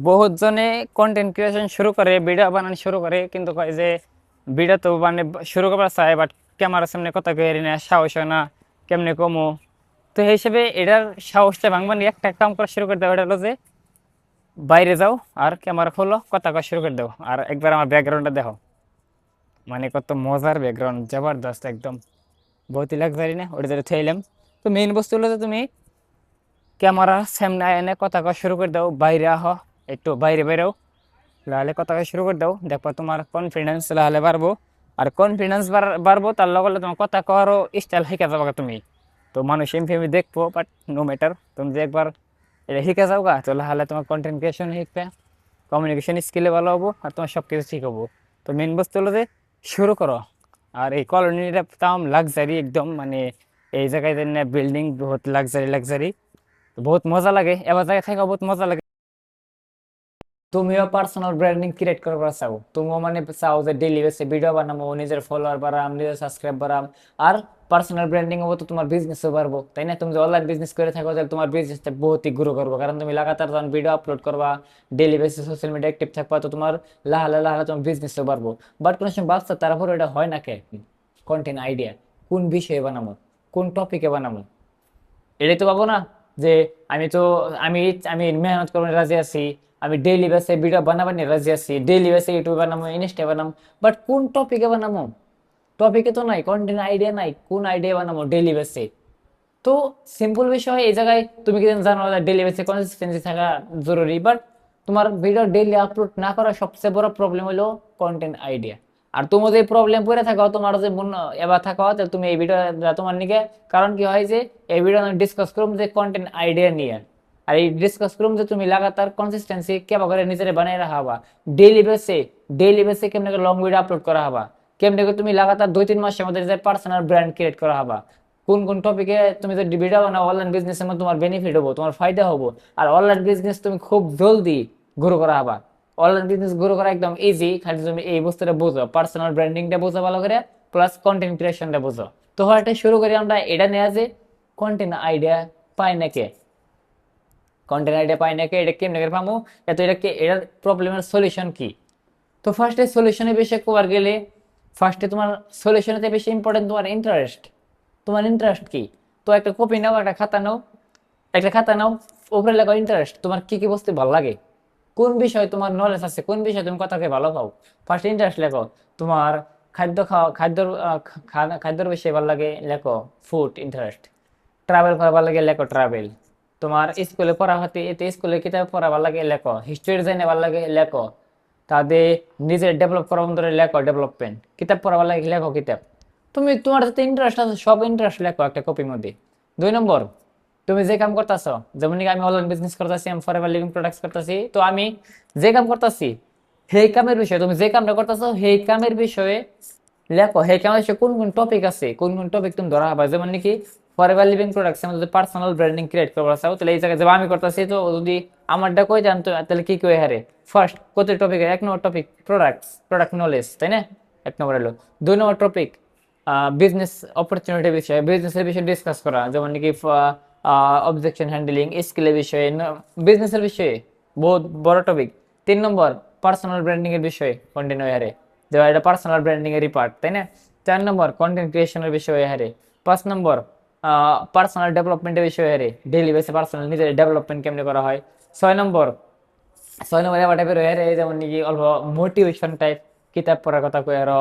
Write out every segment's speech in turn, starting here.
বহুত জনে content creation শুরু করে, ভিডিও বানানো শুরু করে, কিন্তু কয় যে ভিডিও তো মানে শুরু করবার চায়, বাট ক্যামেরার সামনে কথা কই না, সাহস হয় না, কেমনে কমো। তো এই হিসেবে এটার সাহসটা ভাঙবার নিয়ে একটা কাম করা শুরু করে দেওয়া, এটা হলো যে বাইরে যাও আর ক্যামেরা খোলো, কথা কওয়া শুরু করে দাও, আর একবার আমার ব্যাকগ্রাউন্ডটা দেখো, মানে কত মজার ব্যাকগ্রাউন্ড, জবরদস্ত একদম, বহুতই লাক্সারি না, ওটা যেটা থইলাম। তো মেইন বস্তু হলো যে তুমি ক্যামেরা সামনে এনে কথা কওয়া শুরু করে দাও, বাইরে আহ, একটু বাইরে বেরো, লাহলে কথা কওয়া শুরু করে দাও, দেখো তোমার কনফিডেন্স লাহলে বাড়বো। আর কনফিডেন্স বাড়বো, তার লগে লগে তোমার কথা কওয়ারও স্টাইল শিখে যাবো তুমি। তো মানুষ এমনি এমনি দেখবো, বাট নো ম্যাটার, তুমি যে একবার এটা শিখে যাও গা, তো লাহলে তোমার কন্টেন্ট ক্রিয়েশন শিখবে, কমিউনিকেশন স্কিলে ভালো হবো, আর তোমার সব কিছু ঠিক হবো। তো মেন বস্তু হলো যে শুরু করো। আর এই কলোনিটা তাম লাক্সারি একদম, মানে এই জায়গায় বিল্ডিং বহুত লাক্সারি লাক্সারি, বহুত মজা লাগে, এবার জায়গায় থেকে বহুত মজা লাগে। তুমিও পার্সোনাল ব্র্যান্ডিং ক্রিয়েট করবার চাও, তুমিও মানে চাও যে ডেইলি বেসে ভিডিও বানাবো, নিজের ফলোয়ার বাড়াম, নিজের সাবস্ক্রাইব বাড়াম, আর পার্সোনাল ব্র্যান্ডিং হবো, তো তোমার বিজনেসও বাড়বো, তাই না? তুমি যে অনলাইন বিজনেস করে থাকো, তাহলে তোমার বিজনেসটা বহুতই গ্রো করবো, কারণ তুমি লাগাতার যখন ভিডিও আপলোড করবা, daily basis social media active থাকবা, তো তোমার লাহালে লাহালে তোমার বিজনেসও বাড়বো। বাট কোনো সময় বাস্তব তারপরে এটা হয় না কে? কন্টেন্ট আইডিয়া, কোন বিষয়ে বানাবো, কোন টপিকে বানাবো, এটাই তো পাবো না। যে আমি তো আমি আমি মেহনত করবো রাজি আছি, আমি ডেইলি বেসে ভিডিও বানাবানি রাজি আছি, ডেইলি বেসে ইউটিউবে বানাবো, ইনস্টা বানাবো, বাট কোন টপিকে বানাবো? টপিকে তো নাই, কন্টেন্ট আইডিয়া নাই, কোন আইডিয়া বানাবো ডেইলি বেসে? তো সিম্পল বিষয় এই জায়গায়, তুমি কি জানো ডেইলি বেসে কনসিস্টেন্সি থাকা জরুরি, বাট তোমার ভিডিও ডেইলি আপলোড না করার সবচেয়ে বড় প্রবলেম হলো কন্টেন্ট আইডিয়া। আর তুমি যে প্রবলেম পড়ে থাকো, তোমার যে মন এবার থাকো, তাহলে তুমি এই ভিডিও তোমার নিকে, কারণ কি হয় যে এই ভিডিও আমি ডিসকাস করুম যে কন্টেন্ট আইডিয়া নিয়ে, আর এই ডিসকাস করুম যে তুমি লাগাতার কনসিস্টেন্সি কেবা করে নিজের বানিয়ে রাখা হবা, ডেইলি বেসে ডেইলি বেসে কেমনে লং ভিডিও আপলোড করা হবা, কেমনে তুমি লাগাতার 2-3 মাসের মধ্যে যে পার্সোনাল ব্র্যান্ড ক্রিয়েট করা হবা, কোন কোন টপিকে তুমি যদি ভিডিও বানাও অনলাইন বিজনেসের মধ্যে তোমার বেনিফিট হবো, তোমার ফায়দা হবো। আর অনলাইন বিজনেস তুমি খুব জলদি গ্রো করা হবা। অনলাইন বিজনেস গ্রো করা একদম ইজি, খালি তুমি এই বস্তুটা বুঝো, পার্সোনাল ব্র্যান্ডিংটা বুঝো ভালো করে, প্লাস কন্টেন্ট ক্রিয়েশনটা বুঝো। তো হয়তো শুরু করি আমরা এটা নেওয়া যে কন্টেন্ট আইডিয়া পাই নাকি, কন্টেন্ট আইডিয়া পাই নাকি, এটা কেমনে করে পাবো, এত এটা এটার প্রবলেমের সলিউশন কি? তো ফার্স্টে সলিউশনের বিষয়ে কোয়ার গেলে, ফার্স্টে তোমার সলিউশনেতে বেশি ইম্পর্টেন্ট তোমার ইন্টারেস্ট। তোমার ইন্টারেস্ট কি? তো একটা কপি নাও, একটা খাতা নাও, একটা খাতা নাও, উপরে লেখো ইন্টারেস্ট, তোমার কি কি বস্তু ভালো লাগে, কোন বিষয়ে তোমার নলেজ আছে, কোন বিষয়ে তুমি কথাকে ভালো পাও, ফার্স্ট ইন্টারেস্ট লেখো। তোমার খাদ্য খাওয়া, খাদ্যর বিষয়ে ভালো লাগে, লেখো ফুড ইন্টারেস্ট। ট্রাভেল করা ভালো লাগে, লেখো ট্রাভেল। তোমার স্কুলে পড়া হতে এতে স্কুলে কিতাব পড়া ভালো লাগে, লেখো হিস্ট্রি জানে ভালো লাগে, লেখো। তাদের নিজের ডেভেলপ করা বন্ধুরে লেখো ডেভেলপমেন্ট, কিতাব পড়া ভালো লাগে, লেখো কিতাব। তুমি তোমার যাতে ইন্টারেস্ট আছে সব ইন্টারেস্ট লেখো একটা কপির মধ্যে। 2 নম্বর, তুমি যে কাম করতেছো, যেমন আমি অনলাইন বিজনেস করতেছি, আমি ফরএভার লিভিং প্রোডাক্টস করতেছি, তো আমি যে কাম করতেছি সেই কামের বিষয়ে, তুমি যে কামটা করতেছো সেই কামের বিষয়ে লেখো। সেই কামের বিষয়ে কোন কোন টপিক আছে, কোন কোন টপিক তুমি ধরা হবে, যেমন নাকি ফরএভার লিভিং প্রোডাক্টস আমি যদি পার্সোনাল ব্র্যান্ডিং ক্রিয়েট করতে চাও, তাহলে এই জায়গায় যেমন আমি করতেছি, তো যদি আমারটা কই জান, তো তাহলে কি কই হারে, ফার্স্ট কত টপিক, 1 নম্বর টপিক প্রোডাক্টস, প্রোডাক্ট নলেজ, তাই না? 1 নম্বর হলো। 2 নম্বর টপিক বিজনেস অপরচুনিটি বিষয়ে, বিজনেসের বিষয়ে ডিসকাস করা, যেমন নাকি অবজেকশন হ্যান্ডলিং, স্কিলের বিষয়ে, বিজনেসের বিষয়ে, বহুত বড় টপিক। 3 নম্বর পার্সোনাল ব্র্যান্ডিং এর বিষয়ে কন্টেন্ট হারে, যে এটা পার্সোনাল ব্র্যান্ডিং এরই পার্ট, তাই না? 4 নম্বর কন্টেন্ট ক্রিয়েশনের বিষয়ে হারে। 5 নম্বর পার্সোনাল ডেভেলপমেন্টের বিষয়ে হারে, ডেইলি বেসে পার্সোনাল নিজের ডেভেলপমেন্ট কেমনে করা হয়। 6 নম্বর, 6 নম্বর এবার টাইপের হয়ে যেমন নাকি অল্প মোটিভেশন টাইপ, কিতাব পড়ার কথা কই আরো,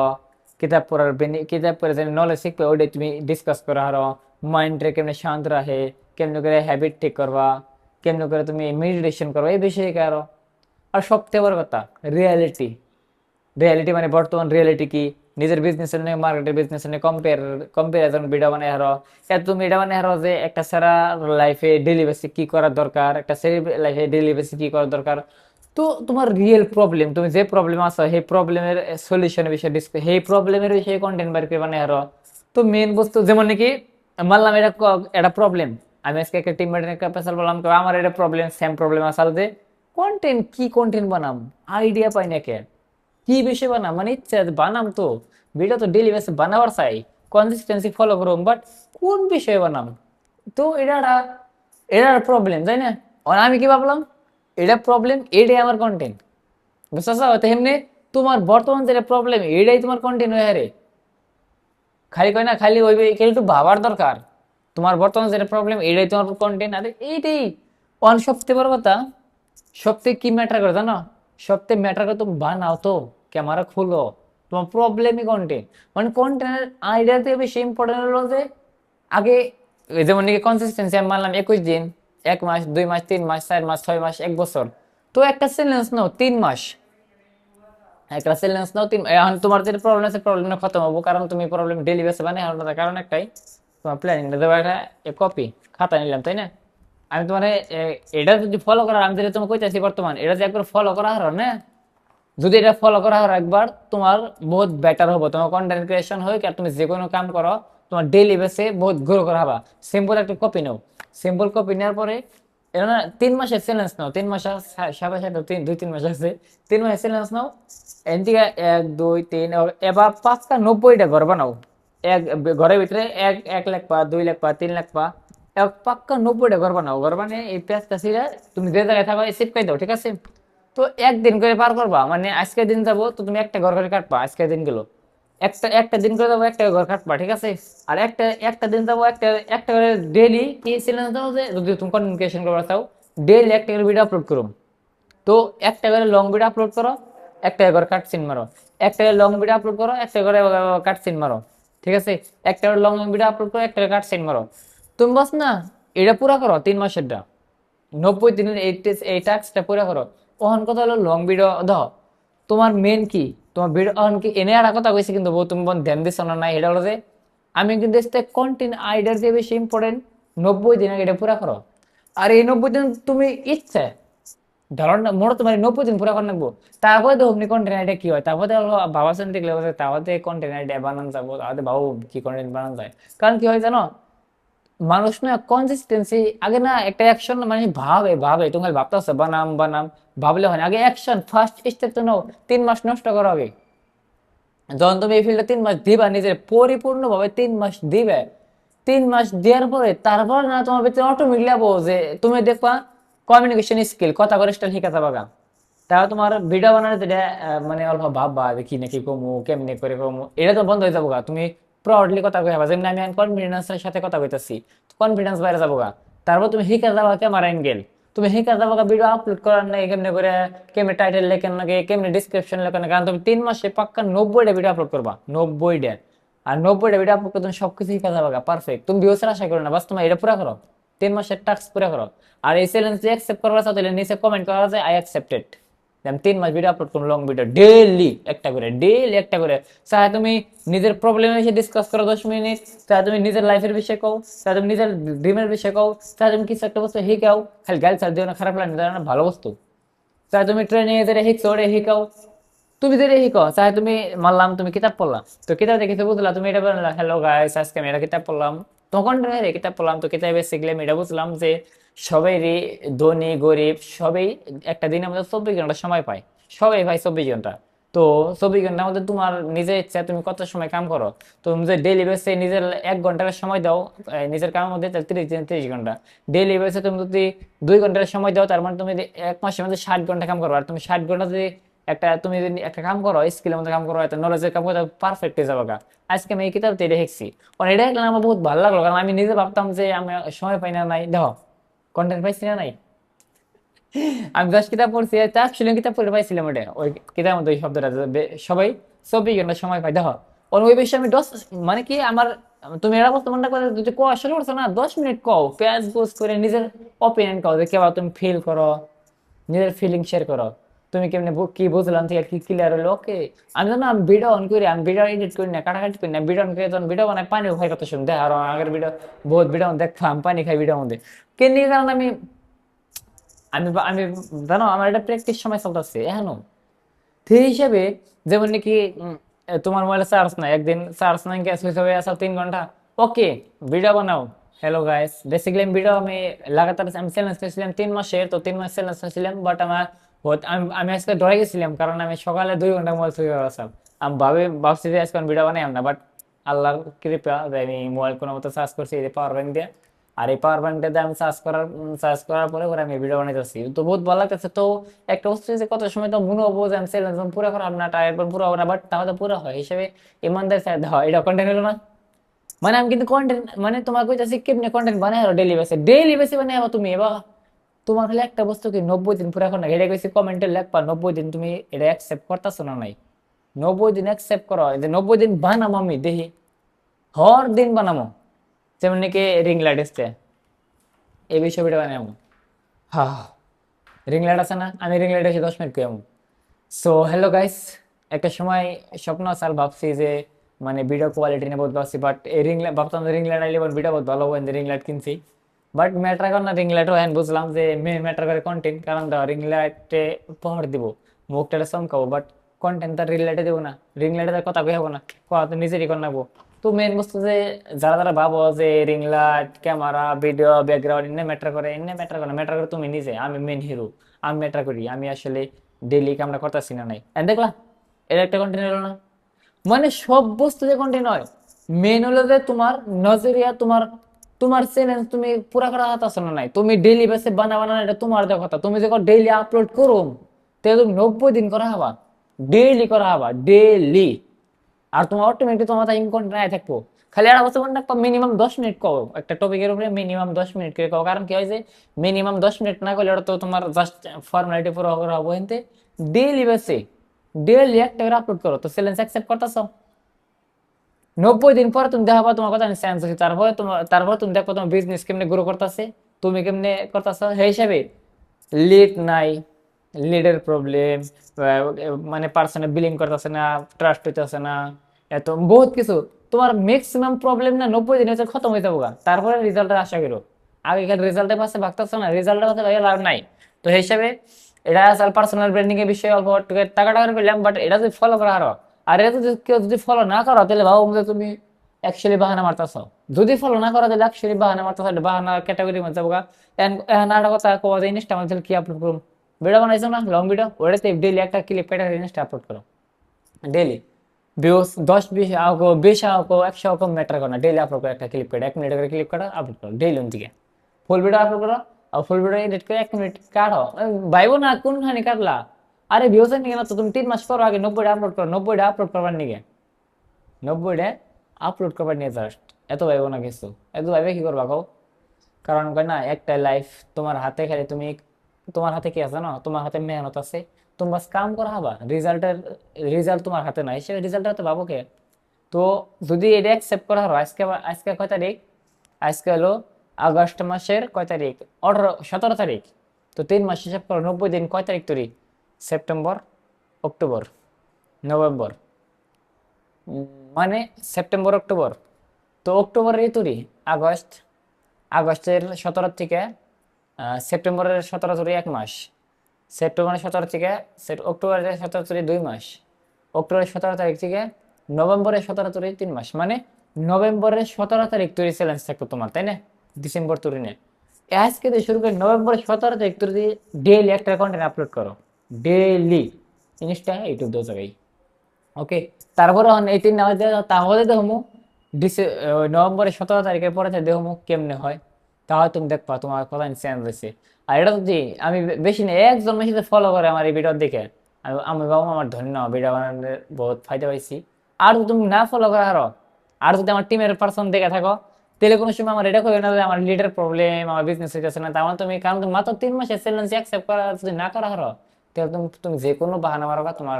কিতাব পড়ার কিতাব পড়ে যে নলেজ শিখবে ওইটাই তুমি ডিসকাস করা আরো, মাইন্ডে কেমনে শান্ত রাখে, কেমনে করে হ্যাবিট ঠিক করবা, কেমনে করে তুমি মেডিটেশন করবা, এই বিষয়ে আরো। আর সবথেকে বড় কথা রিয়ালিটি, রিয়ালিটি মানে বর্তমান রিয়ালিটি কি, নিজের বিজনেস নিয়ে মার্কেটের বিজনেস নিয়ে কম্পারিজন ভিডিও বানায় হারো। এত তুমি এটা বানায় হারো যে একটা সারা লাইফে ডেইলি বেসিক কি করার দরকার, একটা সেরি লাইফে ডেইলি বেসিক কি করার দরকার। তো তোমার রিয়েল প্রবলেম, তুমি যে প্রবলেম আছো সেই প্রবলেমের সলিউশনের বিষয়ে সেই প্রবলেমের বিষয়ে কন্টেন্ট বের করে বানায় হারো। তো মেন বস্তু যেমন নাকি মানলাম এটা একটা প্রবলেম, আমি আজকে একটা টিম মিটিং একটা পেশাল বললাম তো আমার এটা প্রবলেম, সেম প্রবলেম আসলে যে কন্টেন্ট কি কন্টেন্ট বানাম, আইডিয়া পাই না কে, কি বিষয় বানাম, মানে ইচ্ছা আছে বানাম, তো ভিডিও তো ডেইলি বেসে বানাবার চাই, কনসিস্টেন্সি ফলো করুম, বাট কোন বিষয়ে বানাম? তো এটা প্রবলেম, তাই না? আর আমি কি ভাবলাম, এটা প্রবলেম, এটাই আমার কন্টেন্ট, বুঝতেছ? তেমনি তোমার বর্তমান যেটা প্রবলেম এটাই তোমার কন্টেন্ট হয়ে রে। খালি কয় না, খালি ওই কেউ একটু ভাবার দরকার, তোমার বর্তমান যেটা প্রবলেম এটাই তোমার কন্টেন্ট। আরে এইটাই অন সবচেয়ে বড় কথা, সবথেকে কি ম্যাটার করে জানো? সবথেকে ম্যাটার করে তুমি বানাও তো, ক্যামেরা খুলো, তোমার প্রবলেমই কন্টেন্ট। মানে কন্টেন্টের আইডিয়া থেকে বেশি ইম্পর্টেন্ট হলো যে আগে যেমন নাকি কনসিস্টেন্সি আমি মানলাম 21 দিন, 1 মাস, 2 মাস, 3 মাস, 4 মাস, 6 মাস, 1 বছর। তো একটা চ্যালেঞ্জ নাও 3 মাস, একটা চ্যালেঞ্জ নাও এখন তোমার যেটা প্রবলেম আছে প্রবলেমটা খতম হবো, কারণ তুমি প্রবলেম ডেলি বেসে বানাই এখন, কারণ একটাই তোমার প্ল্যানিংটা দেবো একটা কপি খাতা নিলাম, তাই না? আমি তোমার এটা যদি ফলো করার, আমি যেটা তোমাকে কইতাছি বর্তমান এটা যে একবার ফলো করা হার না, যদি এটা ফলো করা হয় একবার, তোমার বহুত বেটার হবো, তোমার কন্টেন্ট ক্রিয়েশন হোক আর তুমি যে কোনো কাম করো, তোমার ডেইলি বেসে বহুত গ্রো করা হবা। সিম্পল একটা কপি নাও, সিম্পল কপি নেওয়ার পরে এটা না 3 মাসের চ্যালেঞ্জ নাও, 3 মাসের সাথে সাথে 2-3 মাস আছে, 3 মাসের চ্যালেঞ্জ নাও। এন থেকে 1, 2, 3 এবার পাক্কা 90টা ঘর বানাও। এক ঘরের ভিতরে 1 লাখ পা, 2 লাখ পা, 3 লাখ পা, পাক্কা 90টা ঘর বানাও। ঘর বানিয়ে এই পেঁচটা ছিঁড়ে তুমি যে জায়গায় থাকো সিপকাই দাও, ঠিক আছে? তো একদিন করে পার করবা, মানে আজকে দিন যাবো তো তুমি একটা ঘর করে কাটবা, আজকে দিন গেলো একটা একটা দিন করে যাবো একটা ঘর কাটবা, ঠিক আছে? আর একটা একটা দিন যাবো একটা একটা করে ডেইলি কি চ্যালেঞ্জ দাও যে যদি তুমি কমিউনিকেশন করবা চাও, ডেইলি একটা করে ভিডিও আপলোড করো। তো একটা করে লং ভিডিও আপলোড করো, একটা করে কাট সিন মারো, একটা করে লং ভিডিও আপলোড করো, একটা করে কাট সিন মারো, ঠিক আছে? একটা করে লং ভিডিও আপলোড করো, একটা করে কাট সিন মারো। তুমি বস না, এটা পুরা করো 3 মাসেরটা, 90 দিনের এই টাস্কটা পুরো করো। ওখান কথা হলো লং ভিডিও দাও, তোমার মেন কি, তোমার ভিডিও অন কি এনে একটা কথা কইছে কিন্তু বউ তুমি ধ্যান দিচ্ছ না, নাই এটা হলো যে আমি কিন্তু কন্টেন্ট আইডিয়ার যে বেশি ইম্পর্টেন্ট, 90 দিন আগে এটা পুরা করো। আর এই 90 দিন তুমি ইচ্ছে ধরো না মোড় তোমার 90 দিন পুরা করে রাখবো, তারপরে তো অমনি কন্টেন্ট আইডিয়া কি হয়, তারপরে বাবা শুনতে দেখলে তারপরে কন্টেন্ট আইডিয়া বানানো যাবো, তাহলে বাবু কি কন্টেন্ট বানানো যায়। কারণ কি হয় জানো, মানুষ না কনসিস্টেন্সি আগে না, একটা অ্যাকশন মানে ভাবে ভাবে তুমি ভাবতেছো বানাম বানাম, ভাবলে হয় না, আগে অ্যাকশন ফার্স্ট স্টেপ তো নাও। 3 মাস নষ্ট করো আগে, যখন তুমি এই ফিল্ডে 3 মাস দিবা নিজের পরিপূর্ণ ভাবে 3 মাস দিবে, 3 মাস দেওয়ার পরে তারপর না তোমার ভিতরে অটোমেটিক লাগবো যে তুমি দেখবা কমিউনিকেশন স্কিল, কথা করে স্টাইল শিখাতে পারবা। তাহলে তোমার ভিডিও বানানো যেটা মানে অল্প ভাববা যে কি নাকি কমু কেমনে করে কমু, এটা তো বন্ধ হয়ে যাবো গা। তুমি প্রাউডলি কথা কইবা, যেমনি আমি কনফিডেন্সের সাথে কথা কইতাছি, কনফিডেন্স বাইরে যাবো গা। তারপর তুমি শিখে যাবা ক্যামেরা অ্যাঙ্গেল, তুমি শিখে যাবো গা ভিডিও আপলোড করার নাই কেমনে করে, কেমনে টাইটেল লেখেন নাকি, কেমনে ডিসক্রিপশন লেখেন না, কারণ তুমি 3 মাসে পাক্কা 90টা ভিডিও আপলোড করবা, 90টা। আর 90টা ভিডিও আপলোড করে তুমি সবকিছু শিখে যাবা গা পারফেক্ট। তুমি ভিউসের আশা করো না, বাস তোমার এটা পুরা করো, 3 মাসের টাস্ক পুরা করো। আর এই চ্যালেঞ্জ অ্যাকসেপ্ট করার সাথে নিচে কমেন্ট করা যায় আই অ্যাকসেপ্টেড। আমি 3 মাস ভিডিও আপলোড করুন, লং ভিডিও ডেইলি একটা করে, ডেইলি একটা করে। চাহে তুমি নিজের প্রবলেম এসে ডিসকাস করো 10 মিনিট, চাহে তুমি নিজের লাইফের বিষয়ে কও, চাহে তুমি নিজের ড্রিমের বিষয়ে কও, চাহে তুমি কিছু একটা বস্তু শিখাও, খালি গাল ছাড় দিও না, খারাপ লাগে না, ভালো বস্তু। চাহে তুমি ট্রেনিং এ যেটা শিখছো ওটা শিখাও, তুমি যেটা শিখো। চাহে তুমি মানলাম তুমি কিতাব পড়লাম, তো কিতাব দেখে বুঝলা তুমি এটা বললা হ্যালো গাইস আজকে আমি এটা কিতাব পড়লাম, তখন কিতাব পড়লাম তো কিতাবে শিখলে আমি এটা বুঝলাম যে সবাইরই ধনী গরিব সবাই একটা দিনের মধ্যে 24 ঘন্টা সময় পায়, সবাই ভাই 24 ঘন্টা। তো 24 ঘন্টার মধ্যে তোমার নিজের ইচ্ছা তুমি কত সময় কাম করো, তুমি যে ডেইলি বেসে নিজের 1 ঘন্টার সময় দাও নিজের কামের মধ্যে, তাহলে 30 দিন 30 ঘন্টা। ডেইলি বেসে তুমি যদি 2 ঘন্টার সময় দাও, তার মানে তুমি 1 মাসের মধ্যে 60 ঘন্টা কাম করো। আর তুমি 60 ঘন্টা যদি তুমি যদি একটা কাম করো, স্কিলের মধ্যে কাম করো, একটা নলেজের কাম করো, পারফেক্ট হয়ে যাবে গা। আজকে আমি এই কিতাব এটা শিখছি, কারণ এটা দেখলাম আমার বহুত ভালো লাগলো, কারণ আমি নিজে ভাবতাম যে আমি সময় পাই না, নাই দেখো কন্টেন্ট পাইছি না নাই। আমি 10 কিতাব পড়ছি, অ্যাকচুয়ালি কিতাব পড়ে পাইছিলাম ওটা, ওই কিতাবের মধ্যে ওই শব্দটা যে সবাই 24 ঘন্টা সময় পায়। দেখো ওই বিষয়ে আমি 10 মানে কি আমার, তুমি এরা বলতে মনে করে যদি কো আসলে করছো না 10 মিনিট কও, পেজ গোজ করে নিজের অপিনিয়ন কও যে কেবা তুমি ফিল করো, নিজের ফিলিং শেয়ার করো, তুমি কেমনে কি বুঝলাম থেকে কি ক্লিয়ার হলো। ওকে আমি জানো আমি ভিডিও অন করি, আমি ভিডিও এডিট করি না, কাটাকাটি করি না, ভিডিও অন করে যখন ভিডিও বানাই পানি খাই কত শুনতে, আর আগের ভিডিও বহুত ভিডিও দেখলাম পানি খাই ভিডিওর মধ্যে কেন, কারণ আমি আমি আমি জানো আমার এটা প্র্যাকটিস সময় চলতেছে এখনো। সেই হিসেবে যেমন নাকি তোমার মোবাইলে চার্জ নাই, একদিন চার্জ নাই গ্যাস হয়ে যাবে আসা 3 ঘন্টা, ওকে ভিডিও বানাও। হ্যালো গাইস বেসিক্যালি আমি ভিডিও আমি লাগাতার আমি চ্যালেঞ্জ করেছিলাম 3 মাসের, তো 3 মাস চ্যালেঞ্জ করেছিলাম, বাট আমার আমি আজকে ডরে গেছিলাম, কারণ আমি সকালে 2 ঘন্টা মোবাইল চুরি করে আসলাম। আমি ভাবছি যে আজকে ভিডিও বানাই না, বাট আল্লাহর কৃপা যে আমি মোবাইল কোনো মতো চার্জ করছি এই পাওয়ার ব্যাংক দিয়ে, আর এই পাওয়ার ব্যাংকটা দিয়ে আমি চার্জ করার পরে পরে আমি ভিডিও বানাইতেছি, তো বহুত ভালো লাগতেছে। তো একটা বস্তু যে কত সময় তো মনে হবো যে আমি চ্যালেঞ্জ পুরো করাম না, টায়ার পুরো হবে না, বাট তাহলে পুরো হয় হিসেবে ইমানদার সাথে হয়, এটা কন্টেন্ট হলো না। মানে আমি কিন্তু কন্টেন্ট মানে তোমার কইতাছি কেমনে কন্টেন্ট বানাই আর ডেইলি বেসে বানাই তুমি এবার তোমার খালি একটা বস্তু কি 90 দিন পুরা এখন এটা কইছি কমেন্টে লেখবা 90 দিন তুমি এটা অ্যাকসেপ্ট করতেছো না নাই, 90 দিন অ্যাকসেপ্ট করো, যে 90 দিন বানামো আমি দেখি হর দিন বানামো, যেমন নাকি রিং লাইট এসছে এই বিষয়টা বানামো। হ্যাঁ, রিং লাইট আছে না, আমি রিং লাইট এসে 10 মিনিট কইমু। সো হ্যালো গাইস, একটা সময় স্বপ্ন সাল ভাবছি যে মানে ভিডিও কোয়ালিটি নিয়ে বহুত ভাবছি, বাট এই রিং লাইট ভাবতাম যে রিং লাইট আইলে ভিডিও বহুত ভালো হবে, রিং লাইট কিনছি। বাট ম্যাটার করে না রিং লাইট হয়, বুঝলাম যে মেন ম্যাটার করে কন্টেন্ট, কারণ দাও রিং লাইটে পাওয়ার দিব, মুখটা চমকাবো, বাট কন্টেন্ট তার রিং লাইটে দেবো না, রিং লাইটে তার কথা কই হবো না, কথা তো নিজেরই করে নেবো। তো মেন বস্তু যে যারা যারা ভাবো যে ring light camera video background এনে ম্যাটার করে, এনে ম্যাটার করে না, ম্যাটার করে তুমি নিজে, আমি মেন হিরো, আমি ম্যাটার করি, আমি আসলে ডেইলি কামটা করতেছি না নাই, দেখলা এটা একটা কন্টেন্ট হলো না। মানে সব বস্তু যে কন্টেন্ট হয়, মেন হলো যে তোমার নজরিয়া, তোমার তোমার চ্যালেঞ্জ তুমি পুরা করা হাতাছো না নাই, তুমি ডেইলি বেসে বানা এটা তোমার দেওয়া কথা, তুমি যখন ডেইলি আপলোড করো তাহলে তুমি 90 দিন করা হবা, ডেইলি করা হবা ডেইলি, আর তোমার অটোমেটিক তোমার টাইম কন্টেন্ট নাই থাকবো। খালি একটা বস্তু মনে রাখবা, মিনিমাম 10 মিনিট কও একটা টপিকের উপরে, মিনিমাম 10 মিনিট করে কও, কারণ কি হয় যে মিনিমাম 10 মিনিট না করলে ওটা তো তোমার জাস্ট ফর্মালিটি পুরো করা হবো। এনতে ডেইলি বেসে ডেইলি একটা করে আপলোড করো, তো চ্যালেঞ্জ অ্যাকসেপ্ট করতেছো, 90 দিন পরে তুমি দেখাবা তোমার কথা চেঞ্জ হচ্ছে, তারপরে তুমি দেখো তোমার বিজনেস কেমনে গ্রো করতেছে, তুমি কেমনে করতেছো, সেই হিসাবে লিড নাই, লিডের প্রবলেম, মানে পার্সনে বিলিং করতেছে না, ট্রাস্ট হইতেছে না, এত বহুত কিছু তোমার ম্যাক্সিমাম প্রবলেম না 90 দিন হচ্ছে খতম হয়ে যাবো গা। তারপরে রেজাল্টের আশা করো, আগেকার রেজাল্টের পাশে ভাগতেছো না, রেজাল্টের পাশে ভাই লাভ নাই। তো সেই হিসাবে এটা আসলে পার্সোনাল ব্র্যান্ডিং এর বিষয়ে অল্প টাকা টাকা করলাম, বাট এটা যদি ফলো করা আরো, আর এটা যদি কেউ যদি ফলো না করো তাহলে ভাবো যে তুমি অ্যাকচুয়ালি বাহানা মারতেছো, যদি ফলো না করো তাহলে অ্যাকচুয়ালি বাহানা মারতেছো, বাহানা ক্যাটাগরি মধ্যে যাবো গা। এখন একটা কথা কোয়া যায়, ইনস্টা আমাদের কি আপলোড করুন, ভিডিও বানাইছো না লং ভিডিও, ওটাতে ডেইলি একটা ক্লিপ কেটে ইনস্টা আপলোড করো, ডেইলি ভিউজ 10 20 आओ 20 आओ 100 आओ मैटर करना, डेली अपलोड करो, একটা ক্লিপ কাটা 1 মিনিট করে ক্লিপ কাটা আপলোড করো ডেইলি ওদিকে, ফুল ভিডিও আপলোড করো, আর ফুল ভিডিও এডিট করে 1 মিনিট কাটো, ভাইবো না কোনখানে কাটলা, আরে ভিউজ এর নিকে না তো তুমি 3 মাস পর আগে 90টা আপলোড করো, 90টা আপলোড করবার নিকে, 90টা আপলোড করবার নিয়ে জাস্ট এত ভাইবো না কিছু, এত ভাইবে কি করবা কও, কারণ কয় না একটা লাইফ তোমার হাতে, খালি তুমি তোমার হাতে কি আছে না, তোমার হাতে মেহনত আছে, তুমি বাস কাম করা হবা, রেজাল্ট তোমার হাতে নাই, সে রেজাল্ট হাতে পাবো কে। তো যদি এটা অ্যাকসেপ্ট করা হয়, আজকে আজকে কয় তারিখ, আজকে হলো আগস্ট মাসের কয় তারিখ, 17 তারিখ, তো 3 মাস হিসাব করো, 90 দিন কয় তারিখ তৈরি, সেপ্টেম্বর অক্টোবর নভেম্বর, মানে সেপ্টেম্বর অক্টোবর, তো অক্টোবরের তৈরি আগস্ট, আগস্টের 17 থেকে সেপ্টেম্বরের 17 ধরে 1 মাস, সেপ্টেম্বরের 17 থেকে অক্টোবরের 17 ধরে 2 মাস, অক্টোবরের 17 তারিখ থেকে নভেম্বরের 17 ধরে 3 মাস, মানে নভেম্বরের 17 তারিখ তৈরি চ্যালেঞ্জ থাকতো তোমার, তাই না, ডিসেম্বর তৈরি নেই, আজকে দিয়ে শুরু করে নভেম্বরের 17 তারিখ তৈরি ডেইলি একটা কন্টেন্ট আপলোড করো, ডেইলি ইনস্টা ইউটিউব দো জায়গায়, ওকে। তারপরে এই 3 মাস তাহলে দেখো নভেম্বরের 17 তারিখের পরে দেখো কেমনে হয়, তাহলে তুমি দেখবা তোমার কথা চেঞ্জ হয়েছে। আর এটা যদি আমি বেশি না একজন মেশিন ফলো করে আমার এই ভিডিও দেখে, আমি বাবা আমার ধন্য ভিডিও বানানোর বহুত ফায়দা পাইছি। আর যদি তুমি না ফলো করে আরো, আর যদি আমার টিমের পার্সন দেখে থাকো, তাহলে কোনো সময় আমার এটা করে না যে আমার লিডার প্রবলেম, আমার বিজনেস হইতেছে না, তাহলে তুমি, কারণ তুমি মাত্র 3 মাসের চ্যালেঞ্জ অ্যাকসেপ্ট করা যদি না করা হারো, তাহলে তুমি তুমি যে কোনো বাহানা মারো, তোমার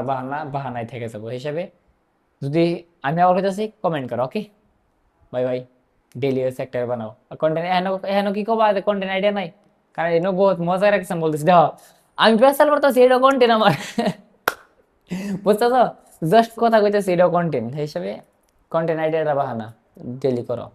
বাহানায় থেকে যাবো হিসাবে। যদি আমি আবার কাছে কমেন্ট করো, okay bye bye, daily sector বানাও কন্টেন্ট, এখানে কি কবা কন্টেন্ট আইডিয়া নাই, কারণ এনে বহুত মজার এক্সাম্পল বলতেছি, দেখো আমি পেশাল করতেছি এটা কন্টেন্ট আমার বুঝতেছো, জাস্ট কথা কইতেছি এটা কন্টেন্ট হিসাবে, কন্টেন্ট আইডিয়াটা বাহানা ডেইলি করো।